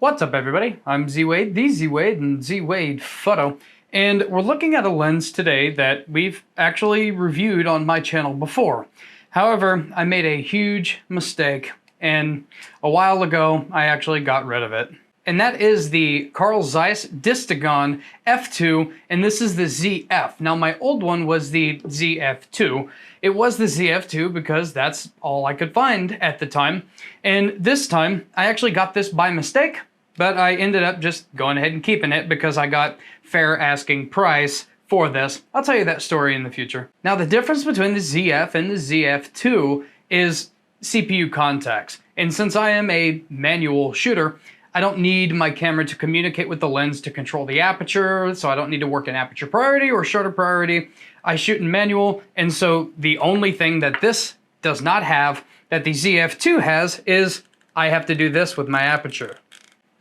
What's up, everybody? I'm Z-Wade, the Z-Wade, and Z-Wade Photo, and we're looking at a lens today that we've actually reviewed on my channel before. However, I made a huge mistake, and a while ago, I actually got rid of it. And that is the Carl Zeiss Distagon f2, and this is the ZF. Now, my old one was the ZF2. It was the ZF2 because that's all I could find at the time. And this time, I actually got this by mistake, but I ended up just going ahead and keeping it because I got fair asking price for this. I'll tell you that story in the future. Now, the difference between the ZF and the ZF2 is CPU contacts. And since I am a manual shooter, I don't need my camera to communicate with the lens to control the aperture, so I don't need to work in aperture priority or shutter priority. I shoot in manual, and so the only thing that this does not have that the ZF2 has is I have to do this with my aperture.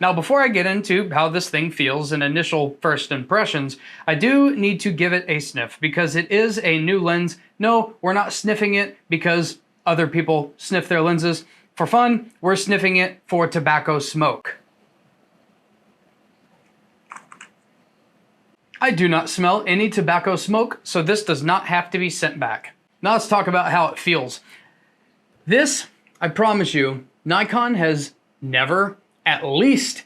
Now, before I get into how this thing feels and initial first impressions, I do need to give it a sniff because it is a new lens. No, we're not sniffing it because other people sniff their lenses. For fun, we're sniffing it for tobacco smoke. I do not smell any tobacco smoke, so this does not have to be sent back. Now let's talk about how it feels. This, I promise you, Nikon has never, at least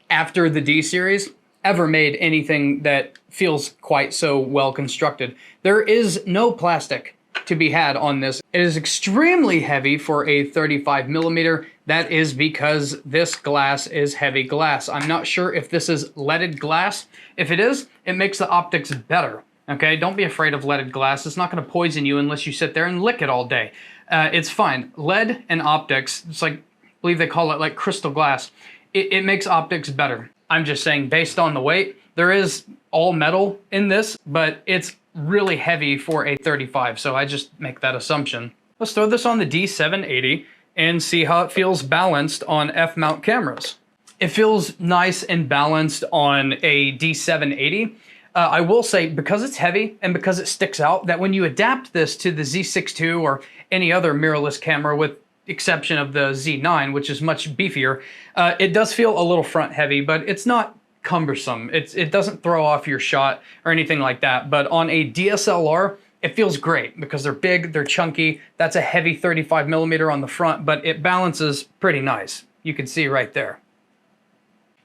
after the D series, ever made anything that feels quite so well constructed. There is no plastic to be had on this. It is extremely heavy for a 35mm. That is because this glass is heavy glass. I'm not sure if this is leaded glass. If it is, it makes the optics better. Okay, don't be afraid of leaded glass. It's not going to poison you unless you sit there and lick it all day. It's fine. Lead and optics, it's like, I believe they call it like crystal glass. It makes optics better. I'm just saying, based on the weight, there is all metal in this, but it's really heavy for a 35, so I just make that assumption. Let's throw this on the D780 and see how it feels balanced on F-mount cameras. It feels nice and balanced on a D780. I will say, because it's heavy and because it sticks out, that when you adapt this to the Z6 II or any other mirrorless camera, with exception of the Z9, which is much beefier, it does feel a little front heavy, but it's not cumbersome. It doesn't throw off your shot or anything like that. But on a DSLR, it feels great because they're big, they're chunky. That's a heavy 35mm on the front, but it balances pretty nice. You can see right there.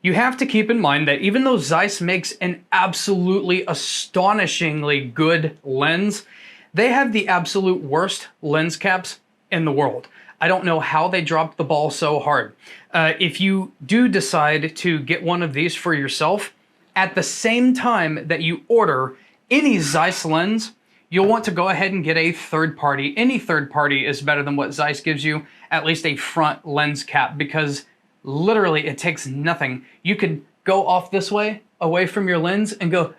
You have to keep in mind that even though Zeiss makes an absolutely astonishingly good lens, they have the absolute worst lens caps in the world. I don't know how they dropped the ball so hard. If you do decide to get one of these for yourself, at the same time that you order any Zeiss lens, you'll want to go ahead and get a third party. Any third party is better than what Zeiss gives you, at least a front lens cap, because literally it takes nothing. You could go off this way, away from your lens, and go,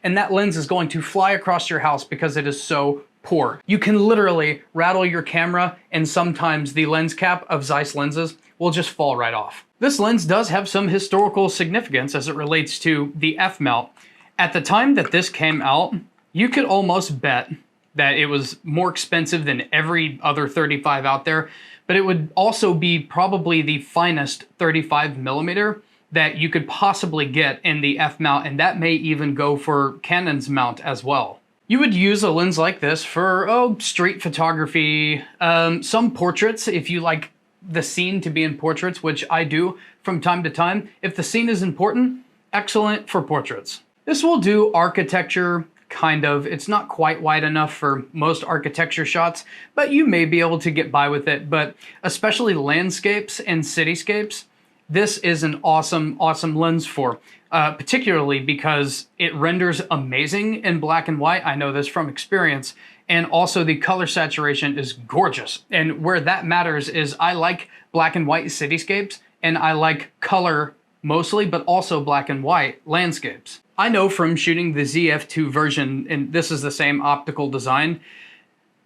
and that lens is going to fly across your house because it is so poor. You can literally rattle your camera, and sometimes the lens cap of Zeiss lenses will just fall right off. This lens does have some historical significance as it relates to the F-mount. At the time that this came out, you could almost bet that it was more expensive than every other 35 out there, but it would also be probably the finest 35mm that you could possibly get in the F-mount, and that may even go for Canon's mount as well. You would use a lens like this for, street photography, some portraits, if you like the scene to be in portraits, which I do from time to time. If the scene is important, excellent for portraits. This will do architecture, kind of. It's not quite wide enough for most architecture shots, but you may be able to get by with it. But especially landscapes and cityscapes, this is an awesome, awesome lens for. Particularly because it renders amazing in black and white. I know this from experience. And also the color saturation is gorgeous. And where that matters is I like black and white cityscapes, and I like color mostly, but also black and white landscapes. I know from shooting the ZF2 version, and this is the same optical design,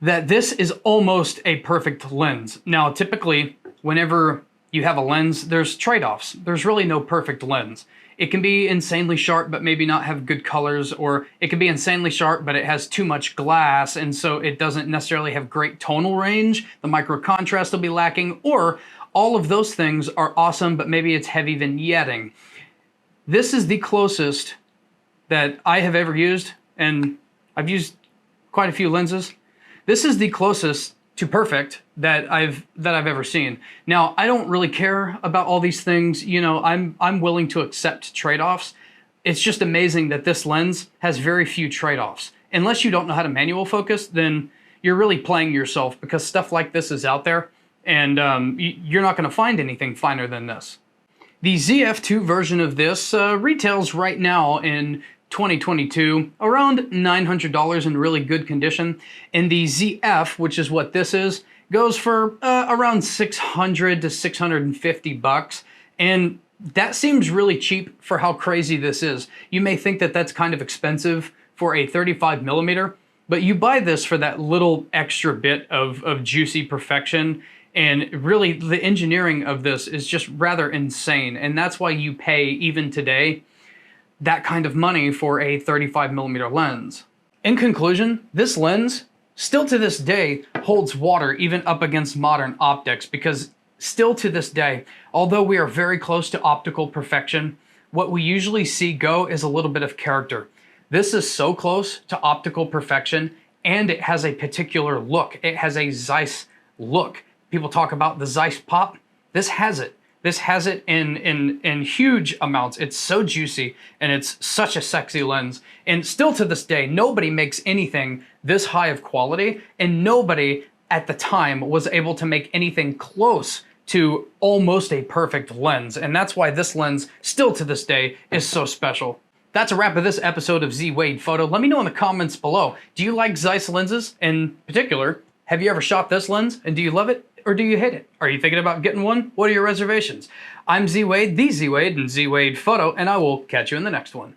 that this is almost a perfect lens. Now, typically, whenever you have a lens, there's trade-offs. There's really no perfect lens. It can be insanely sharp, but maybe not have good colors, or it can be insanely sharp, but it has too much glass, and so it doesn't necessarily have great tonal range. The micro contrast will be lacking, or All of those things are awesome, but maybe it's heavy vignetting. This is the closest that I have ever used, and I've used quite a few lenses. This is the closest to perfect that I've ever seen. Now, I don't really care about all these things. You know, I'm willing to accept trade-offs. It's just amazing that this lens has very few trade-offs. Unless you don't know how to manual focus, then you're really playing yourself, because stuff like this is out there, and you're not going to find anything finer than this. The ZF2 version of this retails right now in 2022 around $900 in really good condition, and the ZF, which is what this is, goes for around $600 to $650, and that seems really cheap for how crazy this is. You may think that that's kind of expensive for a 35mm, but you buy this for that little extra bit of juicy perfection, and really the engineering of this is just rather insane, and that's why you pay, even today, that kind of money for a 35mm lens. In conclusion, this lens, still to this day, holds water even up against modern optics, because still to this day, although we are very close to optical perfection, what we usually see go is a little bit of character. This is so close to optical perfection, and it has a particular look. It has a Zeiss look. People talk about the Zeiss pop. This has it. This has it in huge amounts. It's so juicy, and it's such a sexy lens. And still to this day, nobody makes anything this high of quality, and nobody at the time was able to make anything close to almost a perfect lens. And that's why this lens, still to this day, is so special. That's a wrap of this episode of Z Wade Photo. Let me know in the comments below. Do you like Zeiss lenses? In particular, have you ever shot this lens, and do you love it? Or do you hate it? Are you thinking about getting one? What are your reservations? I'm Z Wade, the Z Wade, and Z Wade Photo, and I will catch you in the next one.